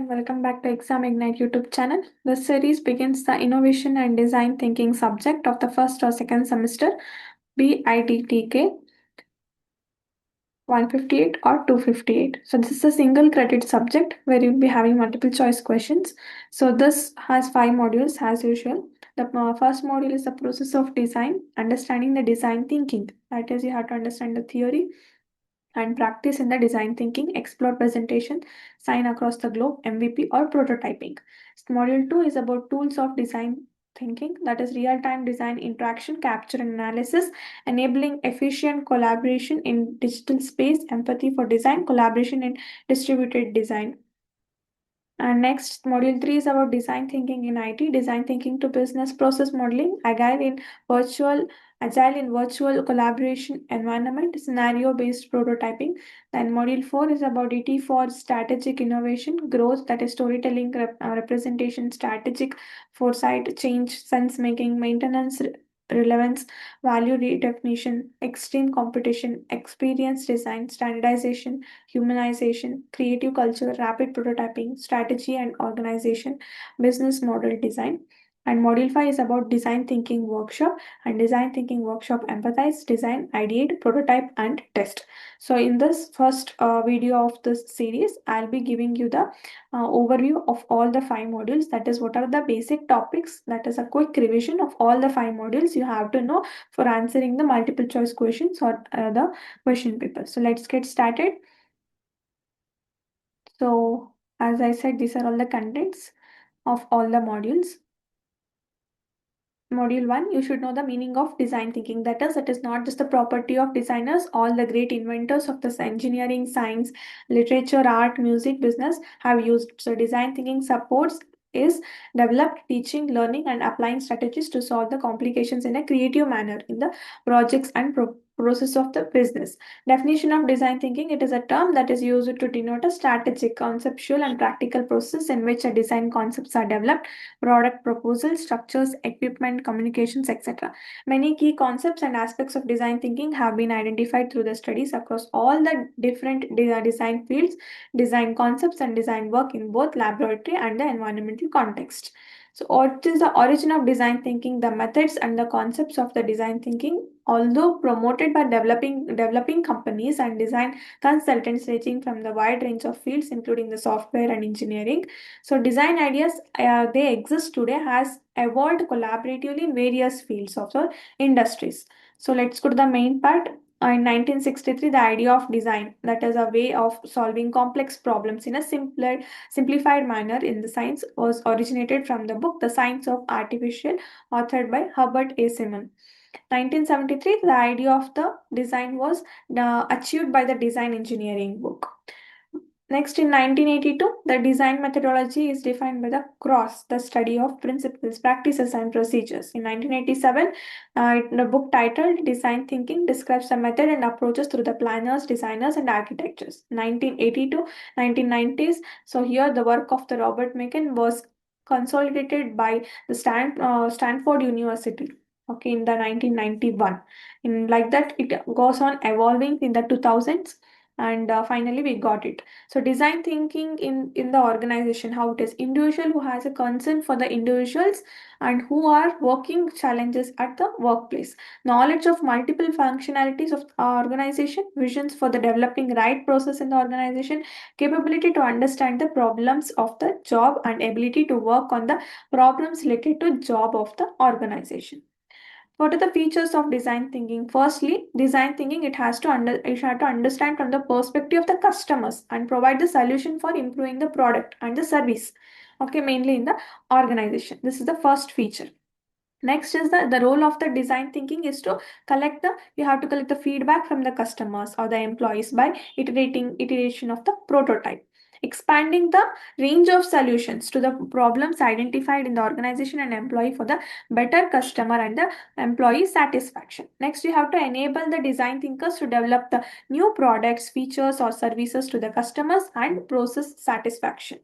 and welcome back to Exam Ignite YouTube channel. This series begins the innovation and design thinking subject of the first or second semester BIDTK 158 or 258. So this is a single credit subject where you'll be having multiple choice questions. So this has 5 modules as usual. The first module is the process of design, understanding the design thinking. That is, you have to understand the theory and practice in the design thinking, explore presentation, sign across the globe, MVP or prototyping. Module 2 is about tools of design thinking, that is real-time design interaction, capture and analysis, enabling efficient collaboration in digital space, empathy for design, collaboration in distributed design. And next, module 3 is about design thinking in IT, design thinking to business process modeling, virtual agile in virtual collaboration environment, scenario-based prototyping. Then module 4 is about DT for strategic innovation, growth, that is storytelling, representation, strategic foresight, change, sense making, maintenance, relevance, value redefinition, extreme competition, experience design, standardization, humanization, creative culture, rapid prototyping, strategy and organization, business model design. And module 5 is about design thinking workshop, and design thinking workshop empathize, design, ideate, prototype, and test. So in this first video of this series, I'll be giving you the overview of all the 5 modules. That is, what are the basic topics. That is a quick revision of all the 5 modules you have to know for answering the multiple choice questions or the question paper. So let's get started. So, as I said, these are all the contents of all the modules. Module 1, you should know the meaning of design thinking. That is, it is not just the property of designers. All the great inventors of this engineering, science, literature, art, music, business have used. So, design thinking supports is developed teaching, learning, and applying strategies to solve the complications in a creative manner in the projects and process of the business. Definition of design thinking: it is a term that is used to denote a strategic, conceptual, and practical process in which a design concepts are developed, product proposals, structures, equipment, communications, etc. Many key concepts and aspects of design thinking have been identified through the studies across all the different design fields, design concepts, and design work in both laboratory and the environmental context. So, what is the origin of design thinking? The methods and the concepts of the design thinking, although promoted by developing companies and design consultants ranging from the wide range of fields, including the software and engineering. So, design ideas they exist today has evolved collaboratively in various fields of the industries. So, let's go to the main part. In 1963, the idea of design, that is a way of solving complex problems in a simplified manner in the science, was originated from the book The Science of Artificial, authored by Herbert A. Simon. 1973, the idea of the design was achieved by the design engineering book. Next, in 1982, the design methodology is defined by the CROSS, the study of principles, practices, and procedures. In 1987, the book titled Design Thinking describes the method and approaches through the planners, designers, and architects. 1982, 1990s, so here the work of the Robert Macon was consolidated by the Stanford University. Okay, in the 1991. In like that, it goes on evolving in the 2000s, and finally we got it. So design thinking in the organization, how it is individual who has a concern for the individuals and who are working challenges at the workplace, knowledge of multiple functionalities of our organization, visions for the developing right process in the organization, capability to understand the problems of the job, and ability to work on the problems related to job of the organization. What are the features of design thinking? Firstly, design thinking, it has to understand from the perspective of the customers and provide the solution for improving the product and the service. Okay, mainly in the organization. This is the first feature. Next is the role of the design thinking is to you have to collect the feedback from the customers or the employees by iteration of the prototype, expanding the range of solutions to the problems identified in the organization and employee for the better customer and the employee satisfaction. Next, you have to enable the design thinkers to develop the new products, features, or services to the customers and process satisfaction,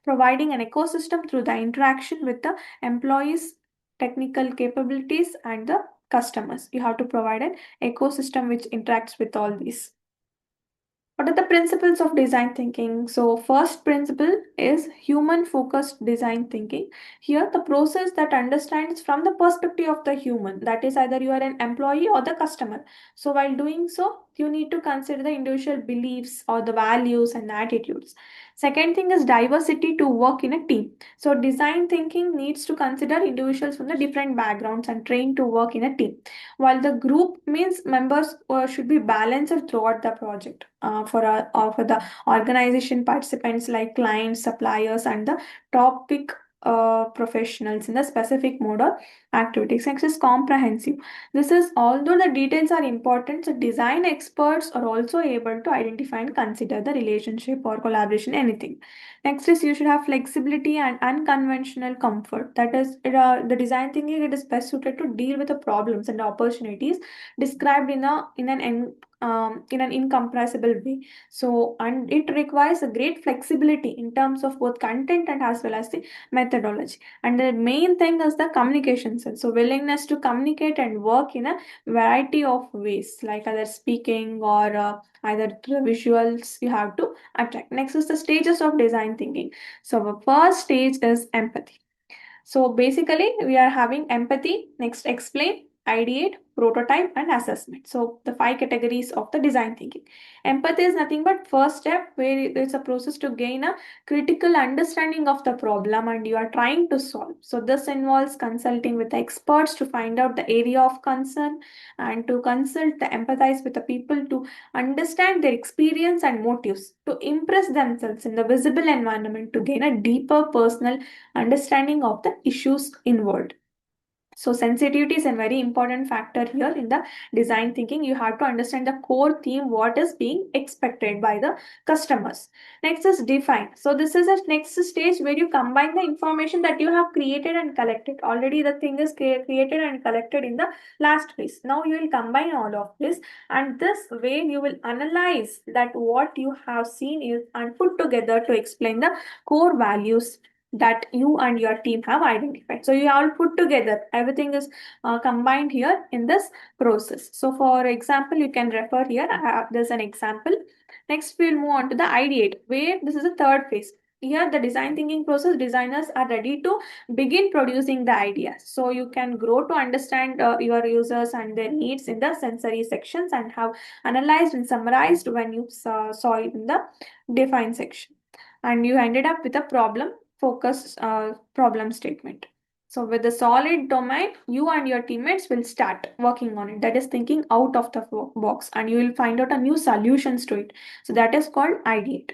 providing an ecosystem through the interaction with the employees, technical capabilities, and the customers. You have to provide an ecosystem which interacts with all these. What are the principles of design thinking? So, first principle is human focused design thinking. Here, the process that understands from the perspective of the human, that is, either you are an employee or the customer. So, while doing so, you need to consider the individual beliefs or the values and attitudes. Second thing is diversity to work in a team. So, design thinking needs to consider individuals from the different backgrounds and train to work in a team. While the group means members should be balanced throughout the project for the organization participants like clients, suppliers, and the topic professionals in the specific mode or activities. Next is comprehensive. This is although the details are important, so design experts are also able to identify and consider the relationship or collaboration, anything. Next is you should have flexibility and unconventional comfort. That is, the design thinking it is best suited to deal with the problems and opportunities described in an incompressible way. So, and it requires a great flexibility in terms of both content and as well as the methodology. And the main thing is the communication skill. So, willingness to communicate and work in a variety of ways, like either speaking or either through visuals you have to attract. Next is the stages of design thinking. So, the first stage is empathy. So basically, we are having empathy, next explain, ideate, prototype, and assessment. So the five categories of the design thinking. Empathy is nothing but first step where it's a process to gain a critical understanding of the problem and you are trying to solve. So this involves consulting with the experts to find out the area of concern and to consult the empathize with the people to understand their experience and motives to impress themselves in the visible environment to gain a deeper personal understanding of the issues involved. So sensitivity is a very important factor here in the design thinking. You have to understand the core theme, what is being expected by the customers. Next is define. So this is a next stage where you combine the information that you have created and collected. Already the thing is created and collected in the last phase. Now you will combine all of this, and this way you will analyze that what you have seen is and put together to explain the core values that you and your team have identified. So you all put together, everything is combined here in this process. So for example, you can refer here, there's an example. Next, we'll move on to the ideate, where this is the third phase. Here, the design thinking process, designers are ready to begin producing the ideas. So you can grow to understand your users and their needs in the sensory sections and have analyzed and summarized when you saw it in the define section. And you ended up with a focused problem statement. So with the solid domain, you and your teammates will start working on it. That is thinking out of the box, and you will find out a new solutions to it. So that is called ideate.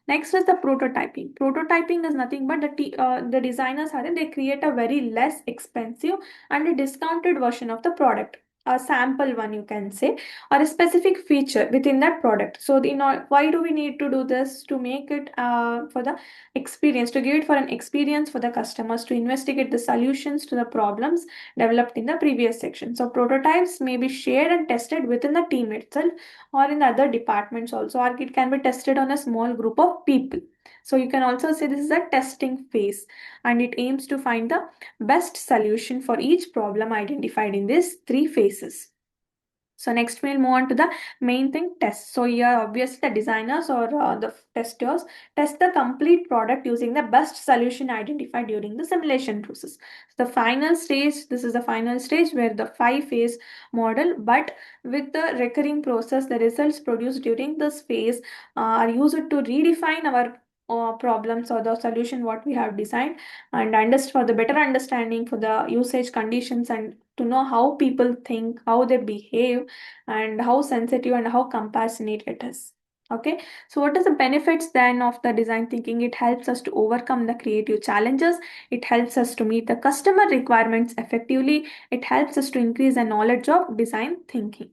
Next is the prototyping. Prototyping is nothing but the designers are they create a very less expensive and a discounted version of the product, a sample one you can say, or a specific feature within that product. So why do we need to do this? To make it for the experience, to give it for an experience for the customers to investigate the solutions to the problems developed in the previous section. So prototypes may be shared and tested within the team itself or in the other departments also, or it can be tested on a small group of people. So you can also say this is a testing phase, and it aims to find the best solution for each problem identified in these three phases. So next we'll move on to the main thing, test. So here obviously the designers or the testers test the complete product using the best solution identified during the simulation process. The final stage, this is the final stage where the 5-phase model, but with the recurring process, the results produced during this phase are used to redefine our problems or the solution what we have designed, and for the better understanding for the usage conditions and to know how people think, how they behave, and how sensitive and how compassionate it is. Okay, so what is the benefits then of the design thinking? It helps us to overcome the creative challenges. It helps us to meet the customer requirements effectively. It helps us to increase the knowledge of design thinking.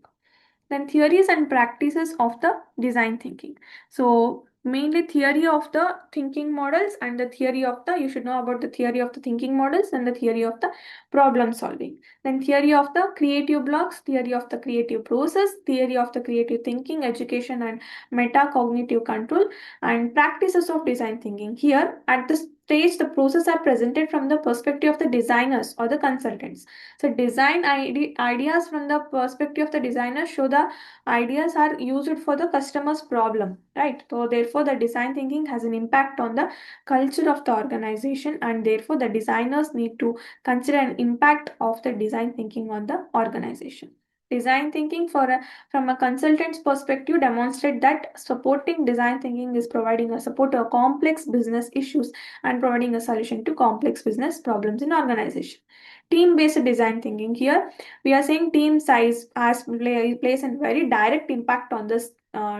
Then theories and practices of the design thinking. So mainly theory of the thinking models and the theory of the, you should know about the theory of the thinking models and the theory of the problem solving. Then theory of the creative blocks, theory of the creative process, theory of the creative thinking, education and metacognitive control, and practices of design thinking. Here at this stage, the process are presented from the perspective of the designers or the consultants. So ideas from the perspective of the designers show the ideas are used for the customer's problem, right? So therefore the design thinking has an impact on the culture of the organization, and therefore the designers need to consider an impact of the design thinking on the organization. Design thinking from a consultant's perspective demonstrate that supporting design thinking is providing a support to complex business issues and providing a solution to complex business problems in organization. Team-based design thinking, here we are saying team size plays a very direct impact on this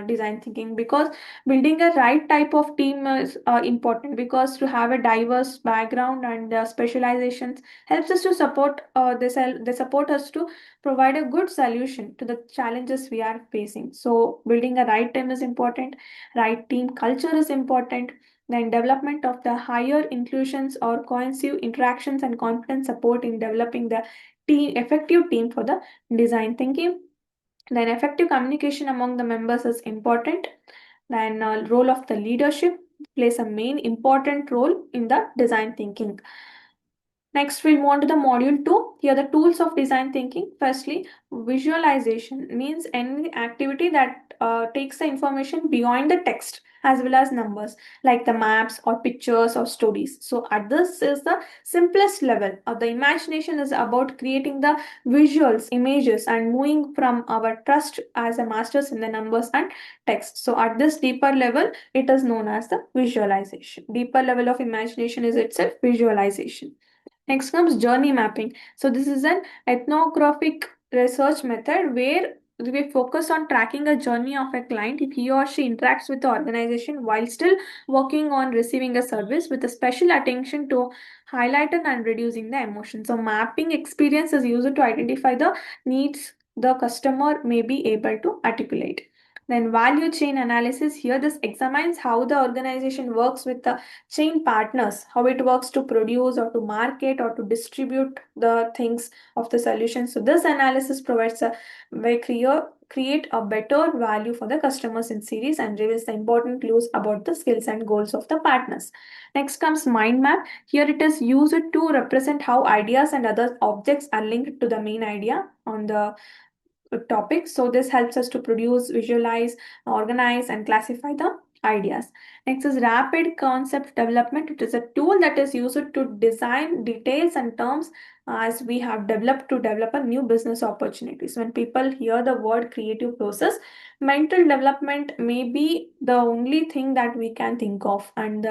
design thinking, because building a right type of team is important, because to have a diverse background and specializations helps us to support they support us to provide a good solution to the challenges we are facing. So building a right team is important, right team culture is important, then development of the higher inclusions or cohesive interactions and confidence support in developing the effective team for the design thinking. Then effective communication among the members is important. Then role of the leadership plays a main important role in the design thinking. Next, we'll move on to the module 2. Here, the tools of design thinking. Firstly, visualization means any activity that takes the information beyond the text as well as numbers, like the maps or pictures or stories. So, at this is the simplest level. The imagination is about creating the visuals, images, and moving from our trust as a masters in the numbers and text. So, at this deeper level, it is known as the visualization. Deeper level of imagination is itself visualization. Next comes journey mapping. So this is an ethnographic research method where we focus on tracking a journey of a client if he or she interacts with the organization while still working on receiving a service, with a special attention to highlighting and reducing the emotion. So mapping experience is used to identify the needs the customer may be able to articulate. Then value chain analysis, here this examines how the organization works with the chain partners, how it works to produce or to market or to distribute the things of the solution. So this analysis provides a very clear create a better value for the customers in series and reveals the important clues about the skills and goals of the partners. Next comes mind map. Here it is used to represent how ideas and other objects are linked to the main idea on the topic. So this helps us to produce, visualize, organize, and classify the ideas. Next is rapid concept development. It is a tool that is used to design details and terms as we have developed to develop a new business opportunities. When people hear the word creative process, mental development may be the only thing that we can think of, and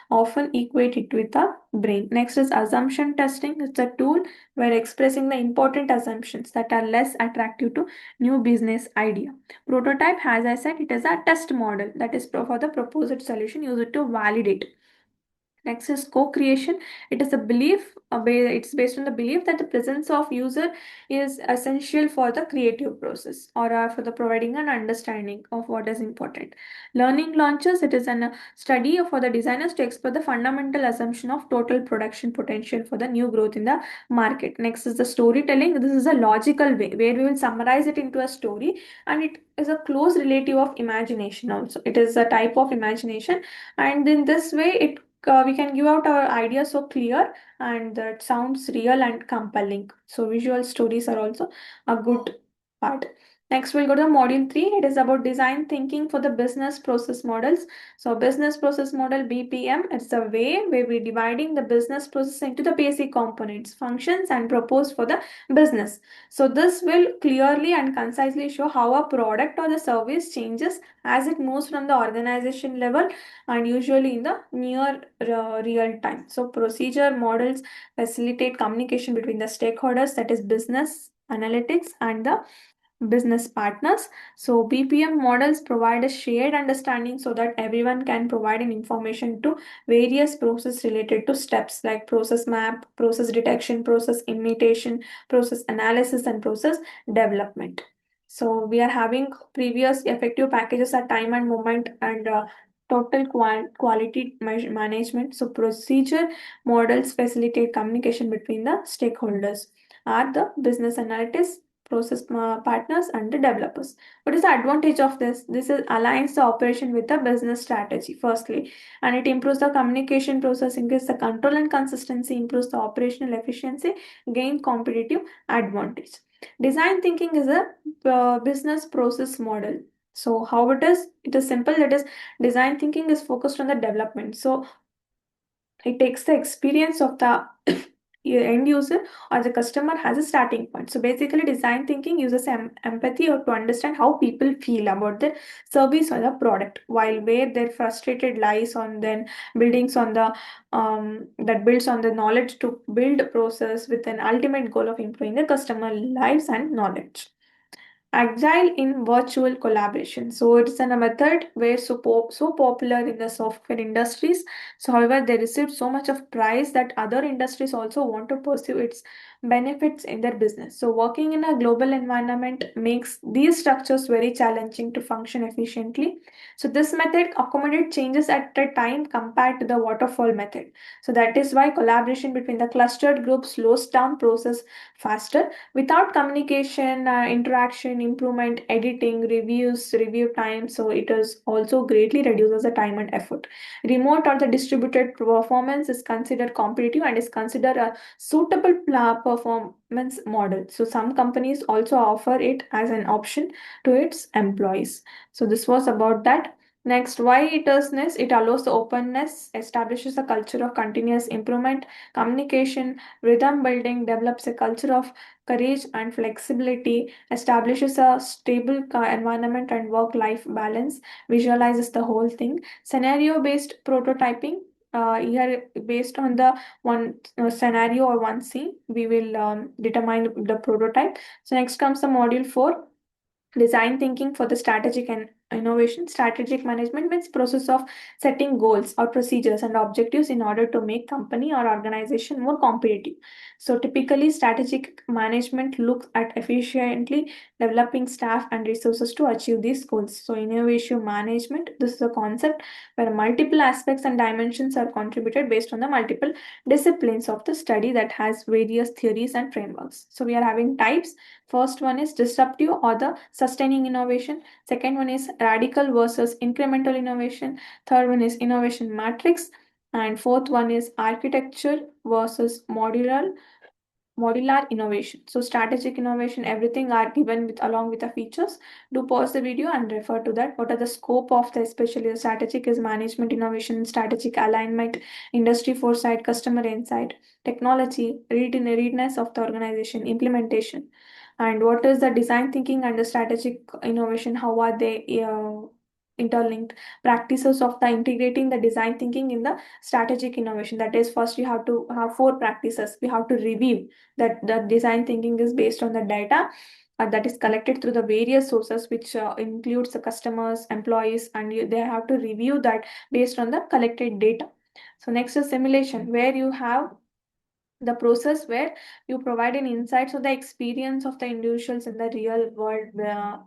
often equate it with the brain. Next is assumption testing. It's a tool where expressing the important assumptions that are less attractive to new business idea. Prototype, as I said, it is a test model that is for the proposed solution used to validate. Next is co-creation. It is a belief, it's based on the belief that the presence of user is essential for the creative process, or for the providing an understanding of what is important. Learning launches, it is a study for the designers to explore the fundamental assumption of total production potential for the new growth in the market. Next is the storytelling. This is a logical way where we will summarize it into a story, and it is a close relative of imagination also. It is a type of imagination, and in this way it we can give out our ideas so clear and that sounds real and compelling. So visual stories are also a good part. Next, we'll go to module 3. It is about design thinking for the business process models. So business process model BPM, it's a way where we're dividing the business process into the basic components, functions, and propose for the business. So this will clearly and concisely show how a product or the service changes as it moves from the organization level, and usually in the near real time. So procedure models facilitate communication between the stakeholders, that is business analytics and the business partners. So BPM models provide a shared understanding so that everyone can provide an information to various process related to steps like process map, process detection, process imitation, process analysis, and process development. So we are having previous effective packages are time and moment and total quality management. So procedure models facilitate communication between the stakeholders, are the business analytics, process partners, and the developers. What is the advantage of this? This is aligns the operation with the business strategy, firstly, and it improves the communication process, increases the control and consistency, improves the operational efficiency, gain competitive advantage. Design thinking is a business process model. So how it is? It is simple. It is design thinking is focused on the development. So it takes the experience of the end user or the customer as a starting point. So basically, design thinking uses empathy or to understand how people feel about the service or the product, while where their frustrated lies on then buildings on the that builds on the knowledge to build a process with an ultimate goal of improving the customer lives and knowledge. Agile in virtual collaboration. So it's a method where so popular in the software industries. So however, they received so much of price that other industries also want to pursue its benefits in their business. So working in a global environment makes these structures very challenging to function efficiently. So this method accommodates changes at a time compared to the waterfall method. So that is why collaboration between the clustered groups slows down process faster. Without communication, interaction, improvement, editing, reviews, review time, so it is also greatly reduces the time and effort. Remote or the distributed performance is considered competitive and is considered a suitable performance model. So some companies also offer it as an option to its employees. So this was about that. Next, why it is this? It allows the openness, establishes a culture of continuous improvement, communication, rhythm building, develops a culture of courage and flexibility, establishes a stable environment and work life balance, visualizes the whole thing. Scenario based prototyping. Here, based on the one scenario or one scene, we will determine the prototype. So, next comes the module 4, design thinking for the strategic and innovation. Strategic management means process of setting goals or procedures and objectives in order to make company or organization more competitive. So typically strategic management looks at efficiently developing staff and resources to achieve these goals. So innovation management, this is a concept where multiple aspects and dimensions are contributed based on the multiple disciplines of the study that has various theories and frameworks. So we are having types. First one is disruptive or the sustaining innovation. Second one is radical versus incremental innovation. Third one is innovation matrix. And fourth one is architecture versus modular innovation. So strategic innovation, everything are given with along with the features. Do pause the video and refer to that. What are the scope of the especially the strategic is management innovation, strategic alignment, industry foresight, customer insight, technology, readiness of the organization, implementation. And what is the design thinking and the strategic innovation? How are they interlinked? Practices of the integrating the design thinking in the strategic innovation. That is, first you have to have four practices. We have to review that the design thinking is based on the data that is collected through the various sources, which includes the customers, employees, and they have to review that based on the collected data. So next is simulation, where you have the process where you provide an insights of the experience of the individuals in the real world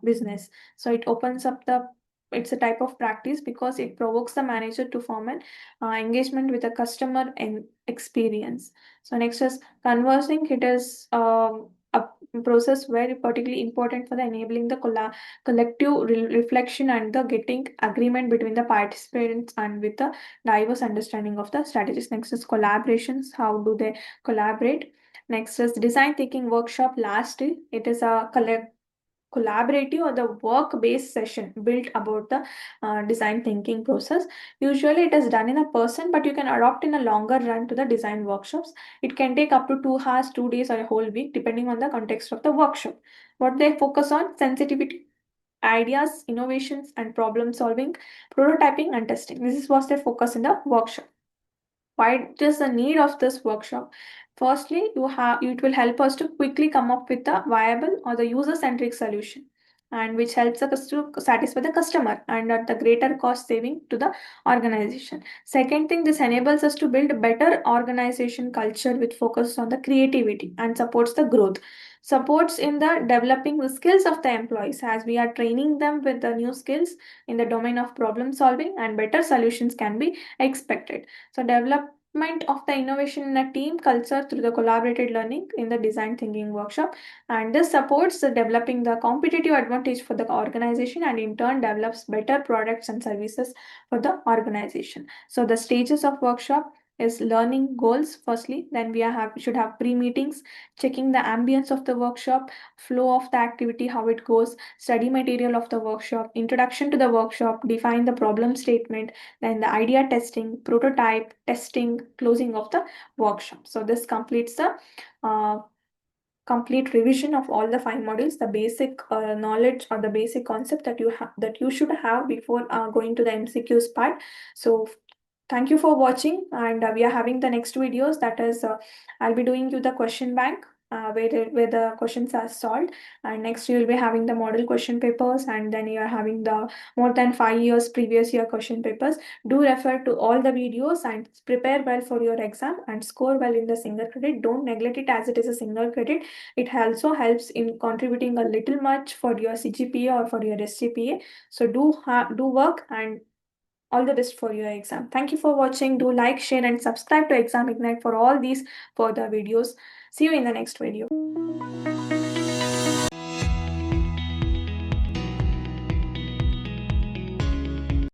business. So it opens up the, it's a type of practice because it provokes the manager to form an engagement with the customer and experience. So next is conversing. It is a process very particularly important for the enabling the collective reflection and the getting agreement between the participants and with the diverse understanding of the strategies. Next is collaborations. How do they collaborate? Next is design thinking workshop. Lastly, it is a collaborative or the work-based session built about the design thinking process. Usually it is done in a person, but you can adopt in a longer run to the design workshops. It can take up to 2 hours, 2 days, or a whole week, depending on the context of the workshop. What they focus on: sensitivity, ideas, innovations, and problem solving, prototyping, and testing. This is what they focus in the workshop. Why is the need of this workshop? Firstly, it will help us to quickly come up with a viable or the user-centric solution, and which helps us to satisfy the customer and at the greater cost saving to the organization. Second thing, this enables us to build a better organization culture with focus on the creativity and supports the growth. Supports in the developing the skills of the employees, as we are training them with the new skills in the domain of problem solving, and better solutions can be expected. So of the innovation in a team culture through the collaborated learning in the design thinking workshop, and this supports the developing the competitive advantage for the organization and in turn develops better products and services for the organization. So the stages of workshop is learning goals firstly, then should have pre-meetings, checking the ambience of the workshop, flow of the activity, how it goes, study material of the workshop, introduction to the workshop, define the problem statement, then the idea testing, prototype, testing, closing of the workshop. So this completes the complete revision of all the 5 modules, the basic knowledge or the basic concept that you should have before going to the MCQs part. So thank you for watching, and we are having the next videos, that is I'll be doing you the question bank where the questions are solved, and next you will be having the model question papers, and then you are having the more than 5 years previous year question papers. Do refer to all the videos and prepare well for your exam and score well in the single credit. Don't neglect it as it is a single credit. It also helps in contributing a little much for your CGPA or for your SGPA. So do work, and all the best for your exam. Thank you for watching. Do like, share, and subscribe to Exam Ignite for all these further videos. See you in the next video.